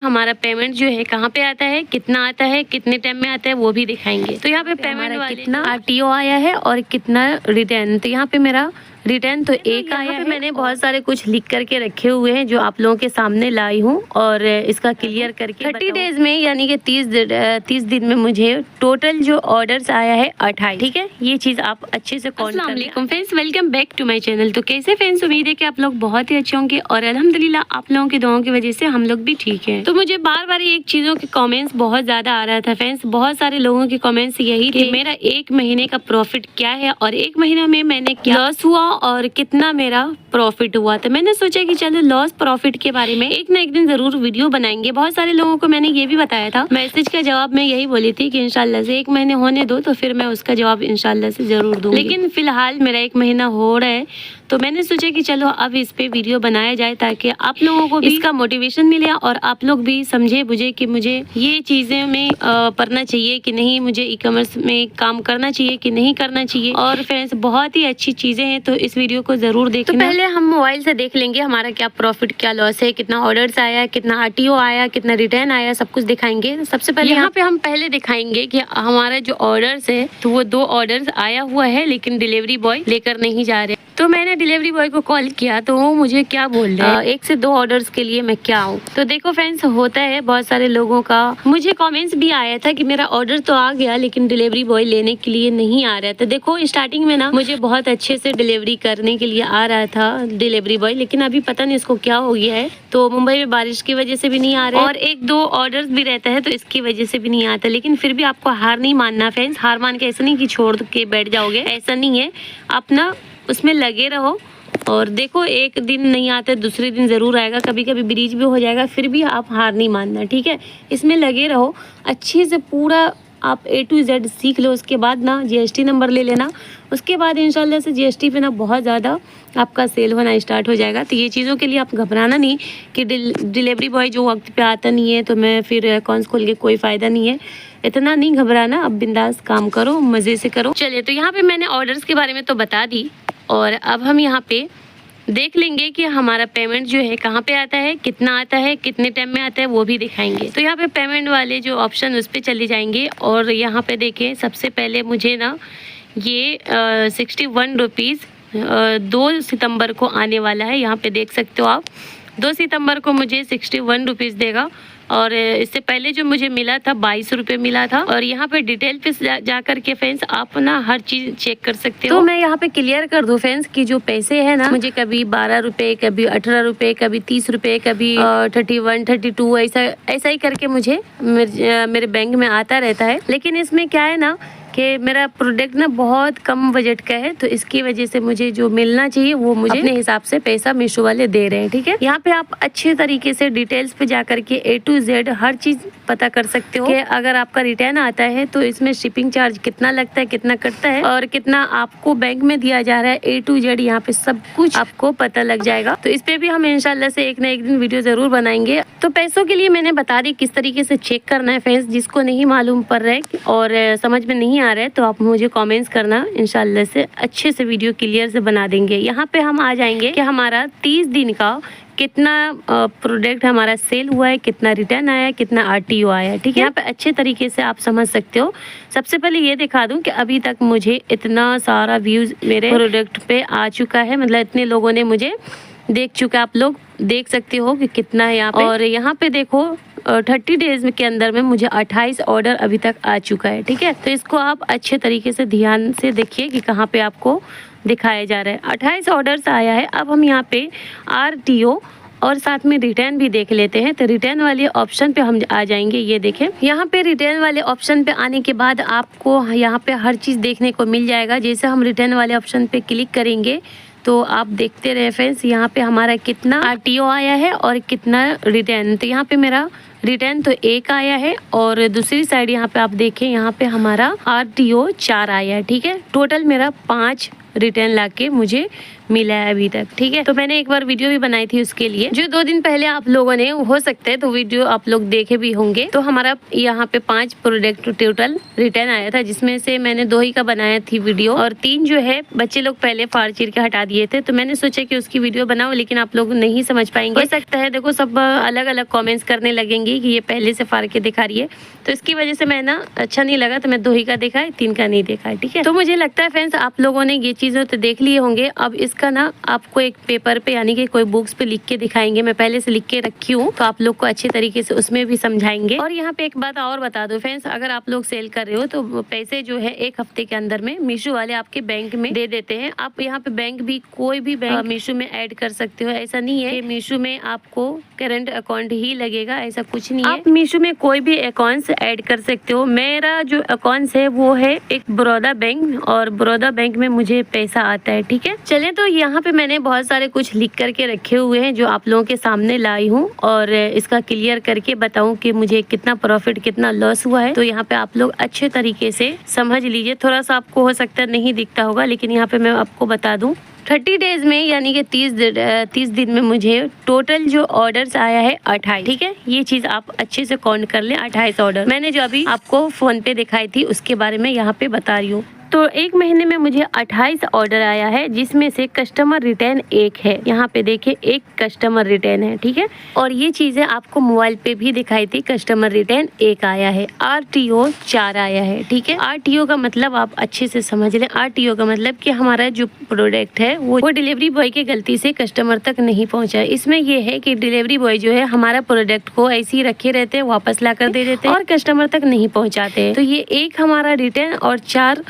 हमारा पेमेंट जो है कहाँ पे आता है, कितना आता है, कितने टाइम में आता है, वो भी दिखाएंगे। तो यहाँ पे पेमेंट वाले कितना आरटीओ आया है और कितना रिटर्न। तो यहाँ पे मेरा रिटर्न तो एक आया है। मैंने बहुत सारे कुछ लिख करके रखे हुए हैं जो आप लोगों के सामने लाई हूँ और इसका क्लियर करके 30 डेज में यानी कि 30 दिन में मुझे टोटल जो ऑर्डर्स आया है 28। ठीक है, ये चीज आप अच्छे से काउंट कर लें। Friends, welcome back to my channel. तो कैसे फ्रेंड्स, उम्मीद है कि आप लोग बहुत ही अच्छे होंगे और अल्हम्दुलिल्लाह आप लोगों की दुआओं की वजह से हम लोग भी ठीक है। तो मुझे बार बार एक चीजों के कमेंट्स बहुत ज्यादा आ रहा था फ्रेंड्स। बहुत सारे लोगों के कमेंट्स यही थे, मेरा एक महीने का प्रॉफिट क्या है और एक महीने में मैंने क्या लॉस हुआ और कितना मेरा प्रॉफिट हुआ। तो मैंने सोचा कि चलो लॉस प्रॉफिट के बारे में एक ना एक दिन जरूर वीडियो बनाएंगे। बहुत सारे लोगों को मैंने ये भी बताया था, मैसेज का जवाब मैं यही बोली थी कि इंशाल्लाह से एक महीने होने दो तो फिर मैं उसका जवाब इंशाल्लाह से जरूर दूंगी। लेकिन फिलहाल मेरा एक महीना हो रहा है तो मैंने सोचा कि चलो अब इस पे वीडियो बनाया जाए ताकि आप लोगों को भी इसका मोटिवेशन मिले और आप लोग भी समझे बुझे कि मुझे ये चीजें में पढ़ना चाहिए कि नहीं, मुझे ई कॉमर्स में काम करना चाहिए कि नहीं करना चाहिए। और फ्रेंड्स, बहुत ही अच्छी चीजें हैं तो इस वीडियो को जरूर देखना। तो पहले हम मोबाइल से देख लेंगे हमारा क्या प्रॉफिट क्या लॉस है, कितना ऑर्डर्स आया, कितना आरटीओ आया, कितना रिटर्न आया, सब कुछ दिखाएंगे। सबसे पहले यहाँ पे हम पहले दिखाएंगे कि हमारा जो ऑर्डर्स है तो वो 2 ऑर्डर्स आया हुआ है लेकिन डिलीवरी बॉय लेकर नहीं जा रहे। तो मैंने डिलीवरी बॉय को कॉल किया तो वो मुझे क्या बोल रहे हैं, 1 से 2 ऑर्डर्स के लिए मैं क्या आऊँ। तो देखो फ्रेंड्स, होता है बहुत सारे लोगों का। मुझे कमेंट्स भी आया था कि मेरा ऑर्डर तो आ गया लेकिन डिलीवरी बॉय लेने के लिए नहीं आ रहा था। देखो स्टार्टिंग में ना मुझे बहुत अच्छे से डिलीवरी करने के लिए आ रहा था डिलीवरी बॉय, लेकिन अभी पता नहीं इसको क्या हो गया है। तो मुंबई में बारिश की वजह से भी नहीं आ रहा है और 1-2 ऑर्डर्स भी रहता है तो इसकी वजह से भी नहीं आता। लेकिन फिर भी आपको हार नहीं मानना फ्रेंड्स। हार मान के ऐसा नहीं कि छोड़ के बैठ जाओगे, ऐसा नहीं है। आप ना उसमें लगे रहो और देखो, एक दिन नहीं आता दूसरे दिन ज़रूर आएगा, कभी कभी ब्रीज भी हो जाएगा, फिर भी आप हार नहीं मानना। ठीक है, इसमें लगे रहो अच्छे से, पूरा आप A to Z सीख लो। उसके बाद ना GST नंबर ले लेना, उसके बाद इंशाल्लाह से GST पे ना बहुत ज़्यादा आपका सेल होना स्टार्ट हो जाएगा। तो ये चीज़ों के लिए आप घबराना नहीं कि डिलीवरी बॉय जो वक्त पे आता नहीं है तो मैं फिर अकाउंट्स खोल के कोई फ़ायदा नहीं है, इतना नहीं घबराना। अब बिंदास काम करो, मज़े से करो। चलिए, तो यहाँ पे मैंने ऑर्डर्स के बारे में तो बता दी और अब हम यहाँ पे देख लेंगे कि हमारा पेमेंट जो है कहाँ पे आता है, कितना आता है, कितने टाइम में आता है, वो भी दिखाएंगे। तो यहाँ पे पेमेंट वाले जो ऑप्शन उस पर चले जाएंगे और यहाँ पे देखें, सबसे पहले मुझे ना ये 61 रुपीज़ 2 सितंबर को आने वाला है। यहाँ पे देख सकते हो आप, 2 सितंबर को मुझे 61 रुपीज़ देगा और इससे पहले जो मुझे मिला था 22 रुपये मिला था। और यहाँ पे डिटेल पे जा करके फ्रेंड्स आप ना हर चीज़ चेक कर सकते हो। तो मैं यहाँ पे क्लियर कर दूँ फ्रेंड्स कि जो पैसे है ना, मुझे कभी 12 रुपये, कभी 18 रुपये, कभी 30 रुपये, कभी 31, 32, ऐसा ही करके मुझे मेरे बैंक में आता रहता है। लेकिन इसमें क्या है ना कि मेरा प्रोडक्ट ना बहुत कम बजट का है तो इसकी वजह से मुझे जो मिलना चाहिए वो मुझे अपने हिसाब से पैसा मीशो वाले दे रहे हैं। ठीक है, यहाँ पे आप अच्छे तरीके से डिटेल्स पे जा करके A to Z हर चीज पता कर सकते हो कि अगर आपका रिटर्न आता है तो इसमें शिपिंग चार्ज कितना लगता है, कितना कटता है और कितना आपको बैंक में दिया जा रहा है। A to Z यहाँ पे सब कुछ आपको पता लग जाएगा। तो इस पे भी हम इंशाल्लाह से एक ना एक दिन वीडियो जरूर बनाएंगे। तो पैसों के लिए मैंने बता दी किस तरीके से चेक करना है फ्रेंड्स। जिसको नहीं मालूम पड़ रहा है और समझ में नहीं आ रहा है तो आप मुझे कमेंट्स करना, इंशाल्लाह से अच्छे से वीडियो क्लियर से बना देंगे। यहाँ पे हम आ जाएंगे कि हमारा 30 दिन का कितना प्रोडक्ट हमारा सेल हुआ है, कितना रिटर्न आया, कितना आरटीओ आया। ठीक है, यहाँ पे अच्छे तरीके से आप समझ सकते हो। सबसे पहले ये दिखा दूं कि अभी तक मुझे इतना सारा व्यूज मेरे प्रोडक्ट पे आ चुका है, मतलब इतने लोगों ने मुझे देख चुका। आप लोग देख सकते हो कि कितना है यहाँ पे। और यहाँ पे देखो 30 डेज के अंदर में मुझे 28 ऑर्डर अभी तक आ चुका है। ठीक है, तो इसको आप अच्छे तरीके से ध्यान से देखिए कि कहाँ पे आपको दिखाया जा रहा है। 28 ऑर्डर्स आया है। अब हम यहाँ पे आरटीओ और साथ में रिटर्न भी देख लेते हैं। तो रिटर्न वाले ऑप्शन पे हम आ जाएंगे। ये देखें, यहाँ पे रिटर्न वाले ऑप्शन पे आने के बाद आपको यहाँ पे हर चीज़ देखने को मिल जाएगा। जैसे हम रिटर्न वाले ऑप्शन पे क्लिक करेंगे तो आप देखते रहे फ्रेंड्स, यहाँ पे हमारा कितना आरटीओ आया है और कितना रिटर्न। तो यहाँ पे मेरा रिटर्न तो 1 आया है और दूसरी साइड यहाँ पे आप देखें, यहाँ पे हमारा आरटीओ 4 आया है। ठीक है, टोटल मेरा 5 रिटर्न लाके मुझे मिला है अभी तक। ठीक है, तो मैंने एक बार वीडियो भी बनाई थी उसके लिए, जो 2 दिन पहले आप लोगों ने हो सकता है तो वीडियो आप लोग देखे भी होंगे। तो हमारा यहाँ पे 5 प्रोडक्ट टोटल रिटर्न आया था, जिसमें से मैंने 2 ही का बनाया थी वीडियो, और 3 जो है बच्चे लोग पहले फाड़ चीर के हटा दिए थे। तो मैंने सोचा कि उसकी वीडियो बनाओ, लेकिन आप लोग नहीं समझ पाएंगे। हो सकता है देखो सब अलग अलग कॉमेंट्स करने लगेंगे कि ये पहले से फाड़ के दिखा रही है, तो इसकी वजह से मैं ना अच्छा नहीं लगा, तो मैं 2 ही का देखा है, 3 का नहीं देखा है। ठीक है, तो मुझे लगता है फ्रेंड्स आप लोगों ने ये चीजें तो देख लिए होंगे। अब इसका ना आपको एक पेपर पे यानी कि कोई बुक्स पे लिख के दिखाएंगे। मैं पहले से लिख के रखी हूँ, तो आप लोग को अच्छे तरीके से उसमें भी समझाएंगे। और यहाँ पे एक बात और बता दो फ्रेंड्स, अगर आप लोग सेल कर रहे हो तो पैसे जो है 1 हफ्ते के अंदर में मीशो वाले आपके बैंक में दे देते हैं। आप यहाँ पे बैंक भी कोई भी बैंक मीशो में ऐड कर सकते हो। ऐसा नहीं है कि मीशो में आपको करंट अकाउंट ही लगेगा, ऐसा कुछ नहीं है। आप मीशो में कोई भी अकाउंट ऐड कर सकते हो। मेरा जो अकाउंट है वो है एक बड़ौदा बैंक, और बड़ौदा बैंक में मुझे पैसा आता है। ठीक है, चले तो यहाँ पे मैंने बहुत सारे कुछ लिख करके रखे हुए हैं जो आप लोगों के सामने लाई हूँ, और इसका क्लियर करके बताऊँ कि मुझे कितना प्रॉफिट कितना लॉस हुआ है। तो यहाँ पे आप लोग अच्छे तरीके से समझ लीजिए। थोड़ा सा आपको हो सकता है नहीं दिखता होगा, लेकिन यहाँ पे मैं आपको बता दूँ 30 डेज में यानी कि 30 दिन में मुझे टोटल जो ऑर्डर्स आया है 28। ठीक है, ये चीज आप अच्छे से काउंट कर लें। 28 ऑर्डर मैंने जो अभी आपको फोन पे दिखाई थी उसके बारे में यहाँ पे बता रही हूँ। तो 1 महीने में मुझे 28 ऑर्डर आया है, जिसमें से कस्टमर रिटर्न 1 है। यहाँ पे देखिए 1 कस्टमर रिटर्न है। ठीक है, और ये चीजें आपको मोबाइल पे भी दिखाई थी। कस्टमर रिटर्न 1 आया है, RTO 4 आया है। ठीक है, RTO का मतलब आप अच्छे से समझ लें। RTO का मतलब कि हमारा जो प्रोडक्ट है वो डिलीवरी बॉय की गलती से कस्टमर तक नहीं पहुँचा। इसमें ये है कि डिलीवरी बॉय जो है हमारा प्रोडक्ट को ऐसे ही रखे रहते हैं, वापस ला कर दे देते हैं और कस्टमर तक नहीं पहुँचाते। तो ये 1 हमारा रिटर्न और 4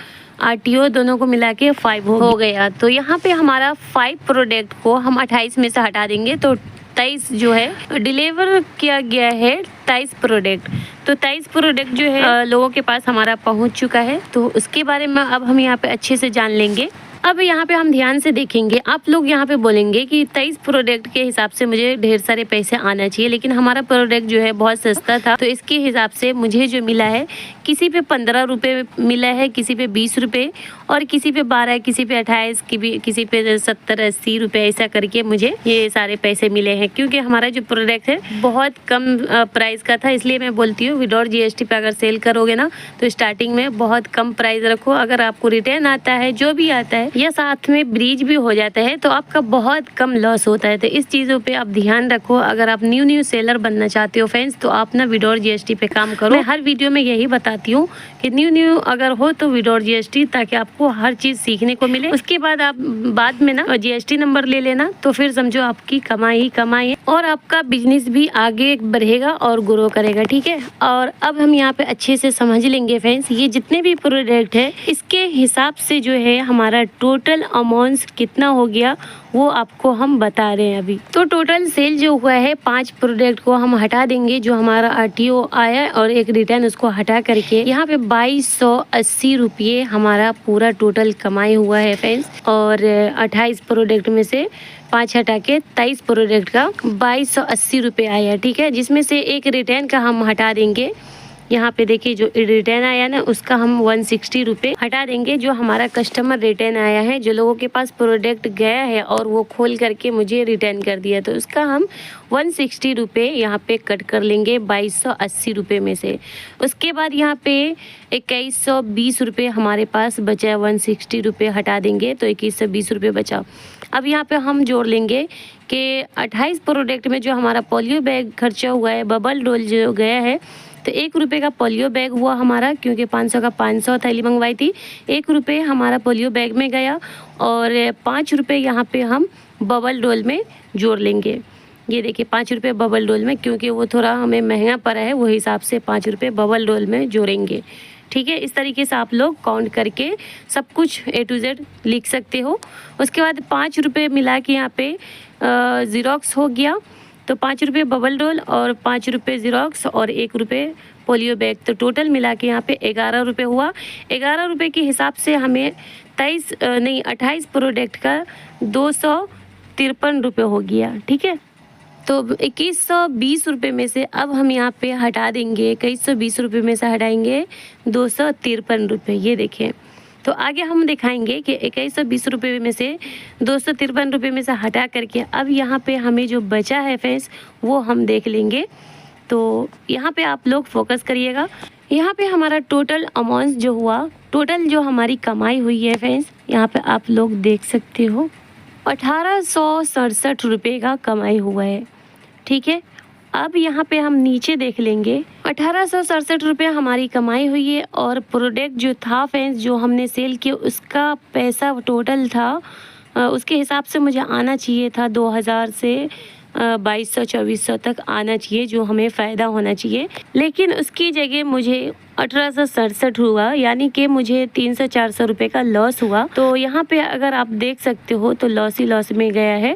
RTO दोनों को मिला के 5 हो गया। तो यहाँ पे हमारा 5 प्रोडक्ट को हम 28 में से हटा देंगे, तो 23 जो है डिलीवर किया गया है 23 प्रोडक्ट। तो 23 प्रोडक्ट जो है लोगों के पास हमारा पहुँच चुका है। तो उसके बारे में अब हम यहाँ पे अच्छे से जान लेंगे। अब यहाँ पे हम ध्यान से देखेंगे। आप लोग यहाँ पे बोलेंगे कि 23 प्रोडक्ट के हिसाब से मुझे ढेर सारे पैसे आना चाहिए, लेकिन हमारा प्रोडक्ट जो है बहुत सस्ता था, तो इसके हिसाब से मुझे जो मिला है किसी पे 15 रुपये मिला है, किसी पे 20 रुपये, और किसी पे 12, किसी पे 28, किसी पे 70-80 रुपये, ऐसा करके मुझे ये सारे पैसे मिले हैं। क्योंकि हमारा जो प्रोडक्ट है बहुत कम प्राइस का था, इसलिए मैं बोलती हूँ विदाउट GST पे अगर सेल करोगे ना तो स्टार्टिंग में बहुत कम प्राइस रखो। अगर आपको रिटर्न आता है, जो भी आता है, या साथ में ब्रीज भी हो जाता है, तो आपका बहुत कम लॉस होता है। तो इस चीज़ों पे आप ध्यान रखो। अगर आप न्यू सेलर बनना चाहते हो फ्रेंड्स, तो आप ना विदाउट GST पे काम करो। मैं हर वीडियो में यही बताती हूँ कि न्यू अगर हो तो विदाउट GST, ताकि आपको हर चीज़ सीखने को मिले। उसके बाद आप बाद में ना GST नंबर ले लेना, तो फिर समझो आपकी कमाई ही कमाई है, और आपका बिजनेस भी आगे बढ़ेगा और ग्रो करेगा। ठीक है, और अब हम यहाँ पे अच्छे से समझ लेंगे फ्रेंड्स, ये जितने भी प्रोडक्ट है इसके हिसाब से जो है हमारा टोटल अमाउंट कितना हो गया वो आपको हम बता रहे हैं अभी। तो टोटल सेल जो हुआ है 5 प्रोडक्ट को हम हटा देंगे, जो हमारा RTO आया और एक रिटर्न, उसको हटा करके यहाँ पे 2280 रुपये हमारा पूरा टोटल कमाई हुआ है फ्रेंड्स। और 28 प्रोडक्ट में से 5 हटा के 23 प्रोडक्ट का 2280 रुपये आया। ठीक है, जिसमें से एक रिटर्न का हम हटा देंगे। यहाँ पे देखिए जो रिटर्न आया ना उसका हम 160 रुपये हटा देंगे। जो हमारा कस्टमर रिटर्न आया है, जो लोगों के पास प्रोडक्ट गया है और वो खोल करके मुझे रिटर्न कर दिया, तो उसका हम 160 रुपये यहाँ पे कट कर लेंगे 2280 रुपये में से। उसके बाद यहाँ पे 2120 रुपये हमारे पास बचा, 160 रुपये हटा देंगे तो 2120 रुपये बचा। अब यहाँ पे हम जोड़ लेंगे कि 28 प्रोडक्ट में जो हमारा पोलियो बैग खर्चा हुआ है, बबल डोल जो गया है, तो 1 रुपये का पोलियो बैग हुआ हमारा, क्योंकि 500 का 500 थैली मंगवाई थी। 1 रुपये हमारा पोलियो बैग में गया, और 5 रुपये यहाँ पे हम बबल डोल में जोड़ लेंगे। ये देखिए 5 रुपये बबल डोल में, क्योंकि वो थोड़ा हमें महंगा पड़ा है, वो हिसाब से 5 रुपये बबल डोल में जोड़ेंगे। ठीक है, इस तरीके से आप लोग काउंट करके सब कुछ A to Z लिख सकते हो। उसके बाद 5 रुपये मिला के यहाँ पे ज़ीरॉक्स हो गया, तो 5 रुपये बबल डोल और 5 रुपये ज़ीरॉक्स और 1 रुपये पोलियो बैग, तो टोटल मिला के यहाँ पे 11 रुपये हुआ। 11 रुपये के हिसाब से हमें 28 प्रोडक्ट का 253 रुपये हो गया। ठीक है, तो 2120 रुपये में से अब हम यहाँ पे हटा देंगे, 2120 रुपये में से हटाएंगे 253 रुपये। ये देखें तो आगे हम दिखाएंगे कि 2120 रुपये में से 253 रुपये में से हटा करके अब यहाँ पे हमें जो बचा है फ्रेंड्स वो हम देख लेंगे। तो यहाँ पे आप लोग फोकस करिएगा। यहाँ पे हमारा टोटल अमाउंट जो हुआ, टोटल जो हमारी कमाई हुई है फ्रेंड्स, यहाँ पे आप लोग देख सकते हो 1867 रुपये का कमाई हुआ है। ठीक है, अब यहाँ पे हम नीचे देख लेंगे 1867 रुपये हमारी कमाई हुई है और प्रोडक्ट जो था फ्रेंड्स जो हमने सेल किया उसका पैसा टोटल था उसके हिसाब से मुझे आना चाहिए था 2000 से 2200-2400 तक आना चाहिए, जो हमें फ़ायदा होना चाहिए, लेकिन उसकी जगह मुझे 1867 हुआ, यानी कि मुझे 300-400 रुपये का लॉस हुआ। तो यहाँ पे अगर आप देख सकते हो तो लॉस ही लॉस में गया है।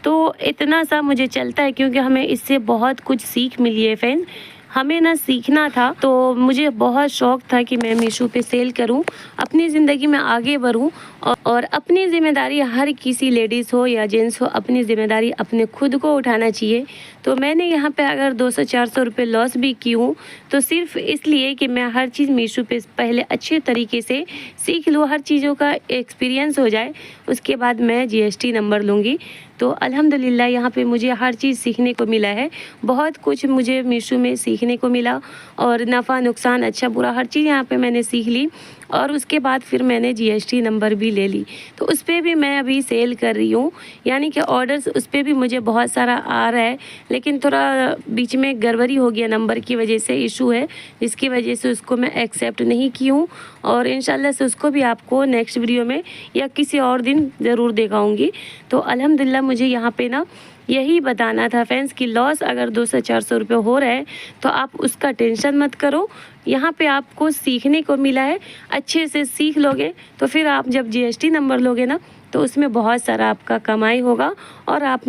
तो इतना सा मुझे चलता है क्योंकि हमें इससे बहुत कुछ सीख मिली है फ्रेंड्स। हमें ना सीखना था, तो मुझे बहुत शौक़ था कि मैं मीशो पे सेल करूं, अपनी ज़िंदगी में आगे बढ़ूं और अपनी ज़िम्मेदारी, हर किसी लेडीज़ हो या जेंट्स हो, अपनी ज़िम्मेदारी अपने खुद को उठाना चाहिए। तो मैंने यहाँ पे अगर 200-400 रुपये लॉस भी की हूँ तो सिर्फ इसलिए कि मैं हर चीज़ मीशो पे पहले अच्छे तरीके से सीख लूँ, हर चीज़ों का एक्सपीरियंस हो जाए, उसके बाद मैं GST नंबर लूँगी। तो अल्हम्दुलिल्लाह यहाँ पे मुझे हर चीज़ सीखने को मिला है, बहुत कुछ मुझे मीशो में सीखने को मिला और नफ़ा नुकसान अच्छा बुरा हर चीज़ यहाँ पे मैंने सीख ली। और उसके बाद फिर मैंने GST नंबर भी ले ली, तो उस पर भी मैं अभी सेल कर रही हूँ, यानी कि ऑर्डर्स उस पर भी मुझे बहुत सारा आ रहा है, लेकिन थोड़ा बीच में गड़बड़ी हो गया, नंबर की वजह से इशू है, जिसकी वजह से उसको मैं एक्सेप्ट नहीं की हूँ और इंशाल्लाह से उसको भी आपको नेक्स्ट वीडियो में या किसी और दिन ज़रूर दिखाऊँगी। तो अल्हम्दुलिल्लाह मुझे यहाँ पे ना यही बताना था फ्रेंड्स कि लॉस अगर 200-400 रुपये हो रहा है तो आप उसका टेंशन मत करो, यहाँ पे आपको सीखने को मिला है, अच्छे से सीख लोगे तो फिर आप जब GST नंबर लोगे ना तो उसमें बहुत सारा आपका कमाई होगा और आप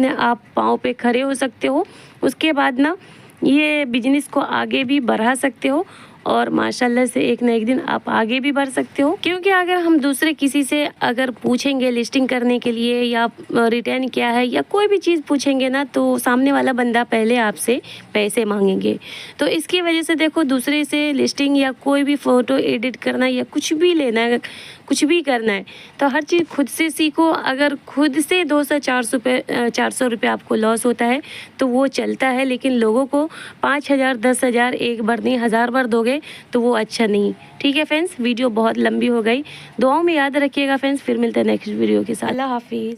पाँव पे खड़े हो सकते हो। उसके बाद ना ये बिजनेस को आगे भी बढ़ा सकते हो और माशाल्लाह से एक ना एक दिन आप आगे भी बढ़ सकते हो। क्योंकि अगर हम दूसरे किसी से अगर पूछेंगे लिस्टिंग करने के लिए या रिटर्न क्या है या कोई भी चीज़ पूछेंगे ना तो सामने वाला बंदा पहले आपसे पैसे मांगेंगे। तो इसकी वजह से देखो, दूसरे से लिस्टिंग या कोई भी फ़ोटो एडिट करना या कुछ भी लेना है, कुछ भी करना है तो हर चीज़ खुद से सीखो। अगर खुद से 200-400 रुपये आपको लॉस होता है तो वो चलता है, लेकिन लोगों को 5000 10,000 एक बार नहीं 1000 बार दोगे तो वो अच्छा नहीं। ठीक है फ्रेंड्स, वीडियो बहुत लंबी हो गई, दुआओं में याद रखिएगा फ्रेंड्स। फिर मिलते हैं नेक्स्ट वीडियो के साथ। अल्लाह हाफिज़।